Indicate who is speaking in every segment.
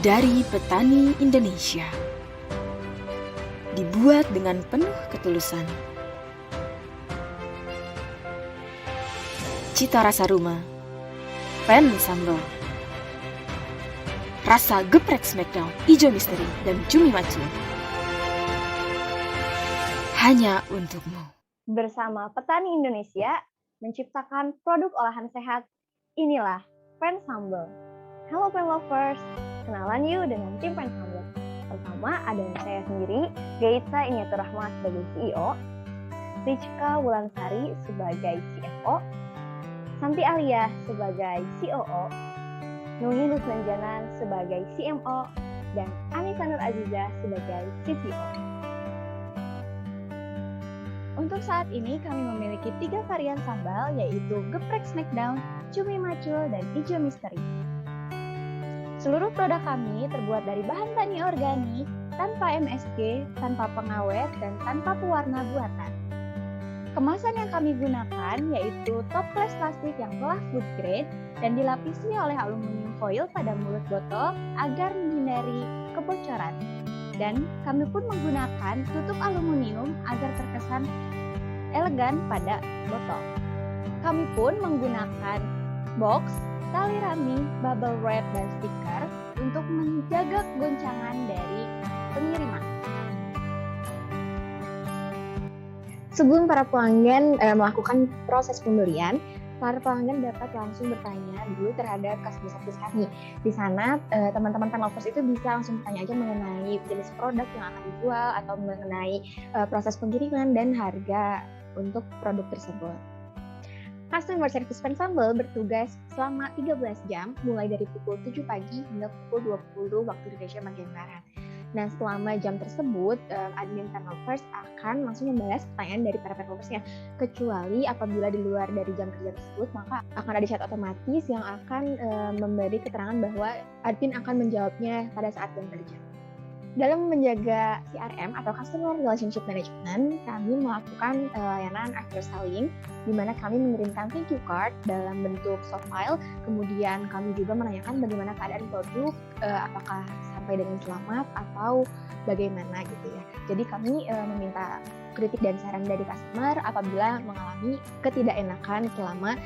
Speaker 1: dari petani Indonesia. Dibuat dengan penuh ketulusan. Cita rasa rumah. Pen sambal. Rasa geprek smackdown, ijo misteri, dan cumi macul. Hanya untukmu.
Speaker 2: Bersama petani Indonesia menciptakan produk olahan sehat. Inilah Pen Sambal. Halo Pen Lovers, kenalan yuk dengan tim Pen Sambal. Pertama ada saya sendiri, Gaitsa Iniatur Rahma sebagai CEO, Rizka Wulansari sebagai CFO, Santi Alia sebagai COO, Nuhi Ruslanjanan sebagai CMO, dan Anissa Nur Aziza sebagai CCO. Untuk saat ini kami memiliki 3 varian sambal, yaitu geprek smackdown, cumi macul, dan ijo misteri. Seluruh produk kami terbuat dari bahan tani organik, tanpa MSG, tanpa pengawet, dan tanpa pewarna buatan. Kemasan yang kami gunakan yaitu top class plastik yang telah food grade dan dilapisi oleh aluminium foil pada mulut botol agar menghindari kebocoran. Dan kami pun menggunakan tutup aluminium agar terkesan elegan pada botol. Kami pun menggunakan box, tali rami, bubble wrap, dan stiker untuk menjaga goncangan dari pengiriman. Sebelum para pelanggan melakukan proses pembelian, para pelanggan dapat langsung bertanya dulu terhadap customer service kami. Di sana teman-teman Pen Lovers itu bisa langsung bertanya aja mengenai jenis produk yang akan dijual atau mengenai proses pengiriman dan harga untuk produk tersebut. Customer Service Pen Sambal bertugas selama 13 jam, mulai dari pukul 7 pagi hingga pukul 20 waktu Indonesia bagian Barat. Nah, selama jam tersebut, admin Pen Lovers akan langsung membalas pertanyaan dari para Pen Lovers-nya. Kecuali apabila di luar dari jam kerja tersebut, maka akan ada chat otomatis yang akan memberi keterangan bahwa admin akan menjawabnya pada saat jam kerja. Dalam menjaga CRM atau Customer Relationship Management, kami melakukan layanan after selling, di mana kami mengirimkan thank you card dalam bentuk soft file, kemudian kami juga menanyakan bagaimana keadaan produk, apakah sampai dengan selamat atau bagaimana gitu ya. Jadi kami meminta kritik dan saran dari customer apabila mengalami ketidakenakan selama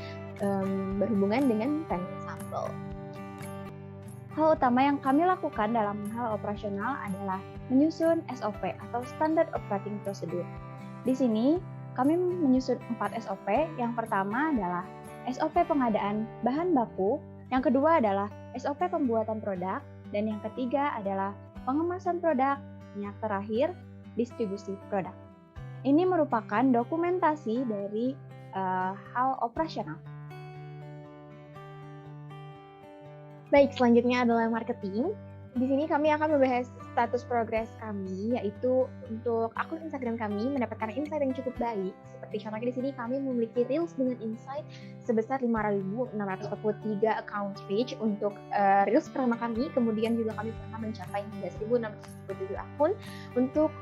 Speaker 2: berhubungan dengan Pen Sambal. Hal utama yang kami lakukan dalam hal operasional adalah menyusun SOP atau Standard Operating Procedure. Di sini kami menyusun 4 SOP. Yang pertama adalah SOP pengadaan bahan baku, yang kedua adalah SOP pembuatan produk, dan yang ketiga adalah pengemasan produk, yang terakhir distribusi produk. Ini merupakan dokumentasi dari hal operasional. Baik, selanjutnya adalah marketing. Di sini kami akan membahas status progres kami, yaitu untuk akun Instagram kami mendapatkan insight yang cukup baik. Seperti contohnya di sini kami memiliki Reels dengan insight sebesar 5.643 account reach untuk Reels pertama kami. Kemudian juga kami pernah mencapai 11.647 akun untuk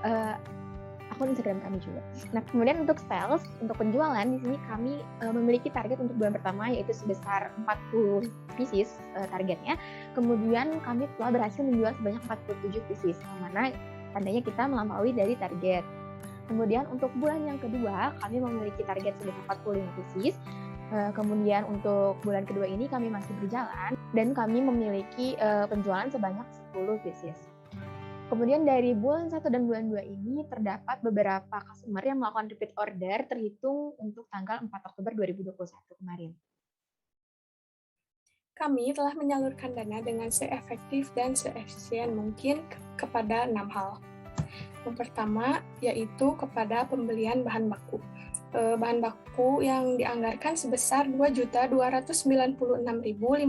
Speaker 2: akun Instagram kami juga. Nah, kemudian untuk sales, untuk penjualan di sini kami memiliki target untuk bulan pertama yaitu sebesar 40 pieces targetnya. Kemudian kami telah berhasil menjual sebanyak 47 pieces, yang mana tandanya kita melampaui dari target. Kemudian untuk bulan yang kedua kami memiliki target sebesar 45 pieces. Kemudian untuk bulan kedua ini kami masih berjalan dan kami memiliki penjualan sebanyak 10 pieces. Kemudian dari bulan 1 dan bulan 2 ini terdapat beberapa customer yang melakukan repeat order terhitung untuk tanggal 4 Oktober 2021 kemarin.
Speaker 3: Kami telah menyalurkan dana dengan seefektif dan seefisien mungkin kepada 6 hal. Yang pertama yaitu kepada pembelian bahan baku. Bahan baku yang dianggarkan sebesar Rp2.296.500.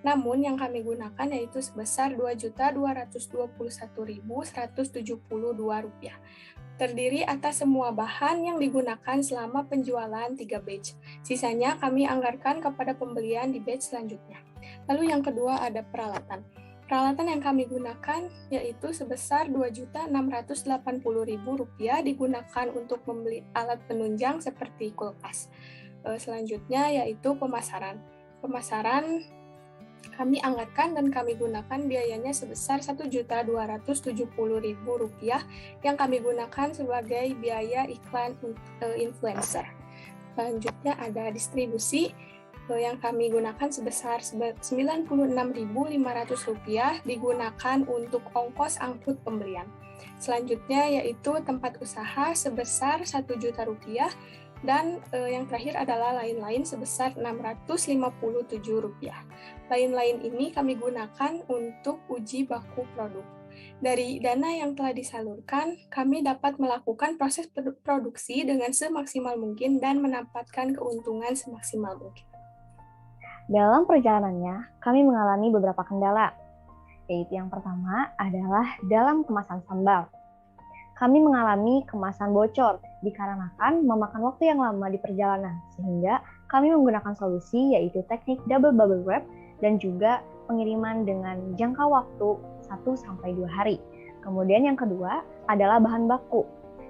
Speaker 3: Namun yang kami gunakan yaitu sebesar Rp2.221.172. Terdiri atas semua bahan yang digunakan selama penjualan 3 batch. Sisanya kami anggarkan kepada pembelian di batch selanjutnya. Lalu yang kedua ada peralatan. Peralatan yang kami gunakan yaitu sebesar Rp2.680.000 digunakan untuk membeli alat penunjang seperti kulkas. Selanjutnya yaitu pemasaran. Pemasaran Kami anggarkan dan kami gunakan biayanya sebesar Rp1.270.000 yang kami gunakan sebagai biaya iklan influencer. Selanjutnya ada distribusi yang kami gunakan sebesar Rp96.500 digunakan untuk ongkos angkut pembelian. Selanjutnya yaitu tempat usaha sebesar Rp1.000.000 dan yang terakhir adalah lain-lain sebesar Rp657. Lain-lain ini kami gunakan untuk uji baku produk. Dari dana yang telah disalurkan, kami dapat melakukan proses produksi dengan semaksimal mungkin dan mendapatkan keuntungan semaksimal mungkin.
Speaker 2: Dalam perjalanannya, kami mengalami beberapa kendala, yaitu yang pertama adalah dalam kemasan sambal. Kami mengalami kemasan bocor dikarenakan memakan waktu yang lama di perjalanan, sehingga kami menggunakan solusi yaitu teknik double bubble wrap dan juga pengiriman dengan jangka waktu 1-2 hari. Kemudian yang kedua adalah bahan baku,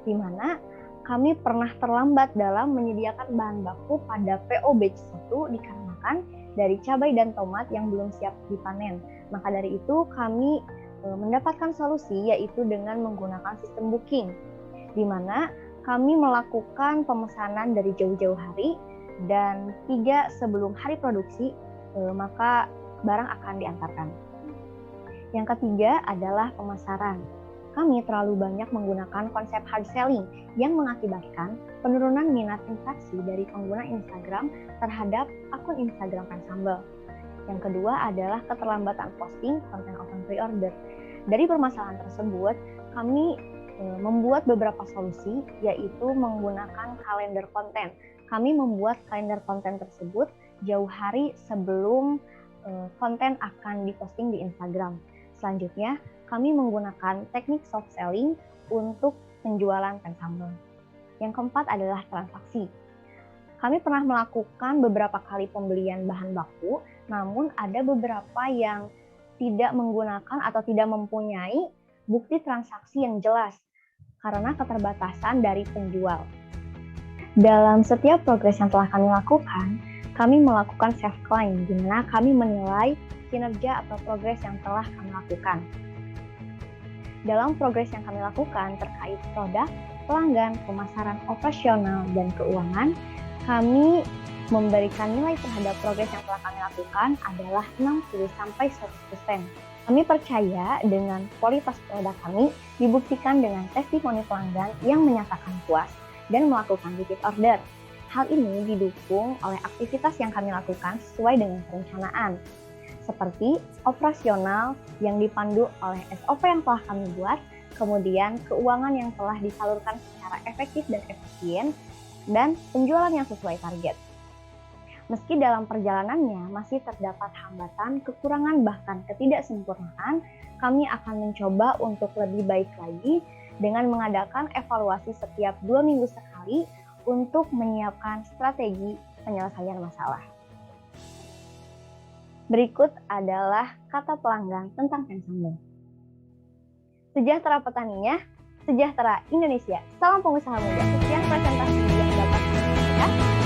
Speaker 2: di mana kami pernah terlambat dalam menyediakan bahan baku pada PO batch 1 dikarenakan dari cabai dan tomat yang belum siap dipanen. Maka dari itu kami mendapatkan solusi yaitu dengan menggunakan sistem booking, di mana kami melakukan pemesanan dari jauh-jauh hari dan 3 sebelum hari produksi, maka barang akan diantarkan. Yang ketiga adalah pemasaran. Kami terlalu banyak menggunakan konsep hard selling yang mengakibatkan penurunan minat interaksi dari pengguna Instagram terhadap akun Instagram Pensambel. Yang kedua adalah keterlambatan posting konten open pre-order. Dari permasalahan tersebut, kami membuat beberapa solusi, yaitu menggunakan kalender konten. Kami membuat kalender konten tersebut jauh hari sebelum konten akan diposting di Instagram. Selanjutnya, kami menggunakan teknik soft selling untuk penjualan Pensambel. Yang keempat adalah transaksi. Kami pernah melakukan beberapa kali pembelian bahan baku, namun ada beberapa yang tidak menggunakan atau tidak mempunyai bukti transaksi yang jelas karena keterbatasan dari penjual. Dalam setiap progres yang telah kami lakukan, kami melakukan self-claim, di mana kami menilai kinerja atau progres yang telah kami lakukan. Dalam progres yang kami lakukan terkait produk, pelanggan, pemasaran operasional, dan keuangan, kami memberikan nilai terhadap progres yang telah kami lakukan adalah 60-100%. Kami percaya dengan kualitas produk kami dibuktikan dengan testimoni pelanggan yang menyatakan puas dan melakukan repeat order. Hal ini didukung oleh aktivitas yang kami lakukan sesuai dengan perencanaan, seperti operasional yang dipandu oleh SOP yang telah kami buat, kemudian keuangan yang telah disalurkan secara efektif dan efisien, dan penjualan yang sesuai target. Meski dalam perjalanannya masih terdapat hambatan, kekurangan, bahkan ketidaksempurnaan, kami akan mencoba untuk lebih baik lagi dengan mengadakan evaluasi setiap 2 minggu sekali untuk menyiapkan strategi penyelesaian masalah. Berikut adalah kata pelanggan tentang Pensambel. Sejahtera petaninya, sejahtera Indonesia. Salam pengusaha muda. Sekian presentasi yang dapat kami sampaikan.